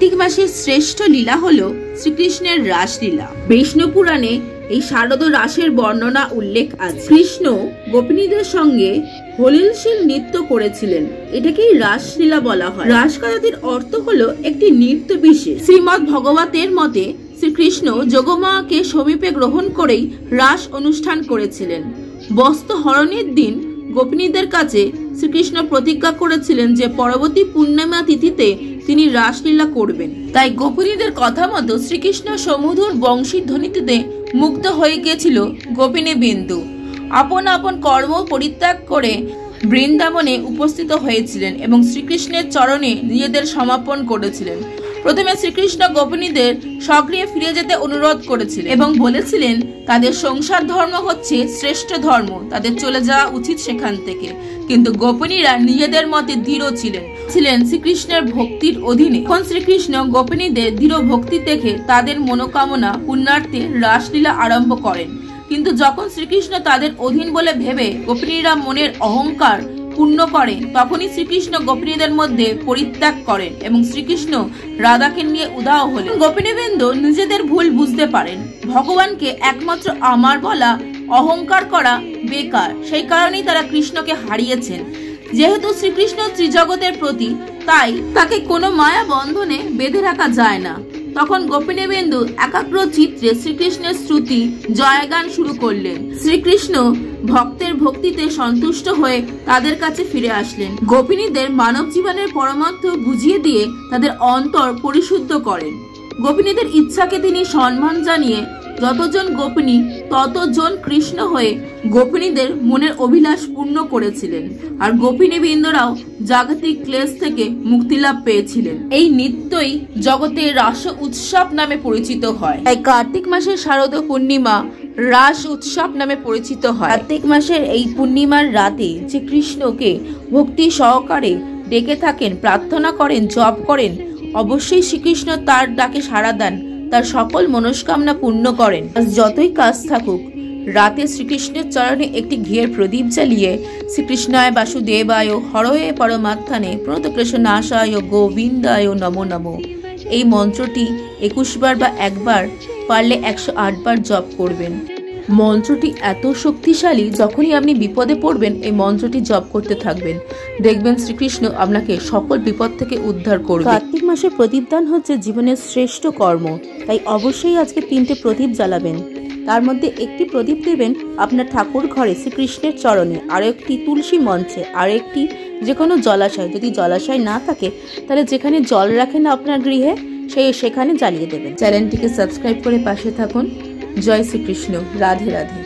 কার্তিক মাসের শ্রেষ্ঠ লীলা হলো শ্রীকৃষ্ণের রাসলীলা। বিষ্ণু পুরাণে এই শারদ রাসের বর্ণনা উল্লেখ আছে। কৃষ্ণ গোপিনীদের সঙ্গে হলিলশীল নৃত্য করেছিলেন, এটাকেই রাসলীলা বলা হয়। রাস কথাটির অর্থ হলো একটি নৃত্য বিশেষ। শ্রীমদ্ ভগবতের মতে শ্রীকৃষ্ণ যোগমায়াকে সমীপে গ্রহণ করেই রাস অনুষ্ঠান করেছিলেন। বস্ত্র হরণের দিন গোপিনীদের কাছে শ্রীকৃষ্ণ প্রতিজ্ঞা করেছিলেন যে পরবর্তী পূর্ণিমা তিথিতে তিনি রাসলীলা করবেন। তাই গোপিনীদের কথা মতো শ্রীকৃষ্ণ সমুধুর বংশীর ধ্বনিতে মুগ্ধ হয়ে গিয়েছিল গোপিনী বিন্দু। আপন আপন কর্ম পরিত্যাগ করে বৃন্দাবনে উপস্থিত হয়েছিলেন এবং শ্রীকৃষ্ণের চরণে নিজেদের সমর্পণ করেছিলেন। প্রথমে শ্রীকৃষ্ণ গোপিনীদের স্বগৃহে ফিরে যেতে অনুরোধ করেছিলেন এবং বলেছিলেন তাদের সংসার ধর্ম হচ্ছে শ্রেষ্ঠ ধর্ম, তাদের চলে যাওয়া উচিত সেখান থেকে। কিন্তু গোপিনীরা নিজেদের মতে দৃঢ় ছিলেন শ্রীকৃষ্ণের ভক্তির অধীনে। এখন শ্রীকৃষ্ণ গোপিনীদের দৃঢ় ভক্তি দেখে তাদের মনোকামনা পূর্ণার্থে রাসলীলা আরম্ভ করেন। কিন্তু যখন শ্রীকৃষ্ণ তাদের অধীন বলে ভেবে গোপিনীরা মনের অহংকার পূর্ণ করে, তখনই শ্রীকৃষ্ণ গোপিনীদের মধ্যে পরিত্যাগ করেন এবং শ্রীকৃষ্ণ রাধাকে নিয়ে উধাও হলেন। গোপিনীবৃন্দ নিজেদের ভুল বুঝতে পারেন। ভগবানকে একমাত্র আমার বলা, অহংকার করা বেকার, সেই কারণেই তারা কৃষ্ণকে হারিয়েছেন। যেহেতু শ্রীকৃষ্ণ ত্রিজগতের প্রতি, তাই তাকে কোনো মায়া বন্ধনে বেঁধে রাখা যায় না। তখন গোপিনীবৃন্দু একাগ্র চিত্রে শ্রীকৃষ্ণের স্তুতি জয়গান শুরু করলেন। শ্রীকৃষ্ণ ভক্তের ভক্তিতে সন্তুষ্ট হয়ে তাদের কাছে ফিরে আসলেন। গোপিনীদের মানব জীবনের পরমার্থ বুঝিয়ে দিয়ে তাদের অন্তর পরিশুদ্ধ করেন। গোপিনীদের ইচ্ছাকে তিনি সম্মান জানিয়ে যতজন গোপিনী ততজন কৃষ্ণ হয়ে গোপিনীদের মনের অভিলাষ পূর্ণ করেছিলেন। আর গোপিনীবৃন্দরাও জাগতিক ক্লেশ থেকে মুক্তিলাভ পেয়েছিলেন। এই নৃত্যই জগতের রাস উৎসব নামে পরিচিত হয়। তাই কার্তিক মাসের শারদ পূর্ণিমা রাস উৎসব নামে পরিচিত হয়। কার্তিক মাসের এই পূর্ণিমার রাতে যে কৃষ্ণকে ভক্তি সহকারে ডেকে থাকেন, প্রার্থনা করেন, জপ করেন, অবশ্যই শ্রীকৃষ্ণ তার ডাকে সাড়া দেন, তার সকল মনস্কামনা পূর্ণ করেন। যতই কাজ থাকুক, রাতে শ্রীকৃষ্ণের চরণে একটি ঘিয়ের প্রদীপ জ্বালিয়ে শ্রীকৃষ্ণায় বাসুদেবায় হরয়ে পরমাত্মানে প্রণতক্লেশনাশায় গোবিন্দায় নমো নমো এই মন্ত্রটি 21 বার বা একবার, পারলে 108 বার জপ করবেন। মন্ত্রটি এত শক্তিশালী, যখনই আপনি বিপদে পড়বেন এই মন্ত্রটি জপ করতে থাকবেন, দেখবেন শ্রীকৃষ্ণ আপনাকে সকল বিপদ থেকে উদ্ধার করবে। কার্তিক মাসে প্রদীপদান হচ্ছে জীবনের শ্রেষ্ঠ কর্ম, তাই অবশ্যই আজকে 3টে প্রদীপ জ্বালাবেন। তার মধ্যে একটি প্রদীপ দেবেন আপনার ঠাকুর ঘরে শ্রীকৃষ্ণের চরণে, আর একটি তুলসী মঞ্চে, আর একটি যে কোনো জলাশয়, যদি জলাশয় না থাকে তাহলে যেখানে জল রাখেন আপনার গৃহে সেখানে জ্বালিয়ে দেবেন। চ্যানেলটিকে সাবস্ক্রাইব করে পাশে থাকুন। জয় শ্রীকৃষ্ণ। রাধে রাধে।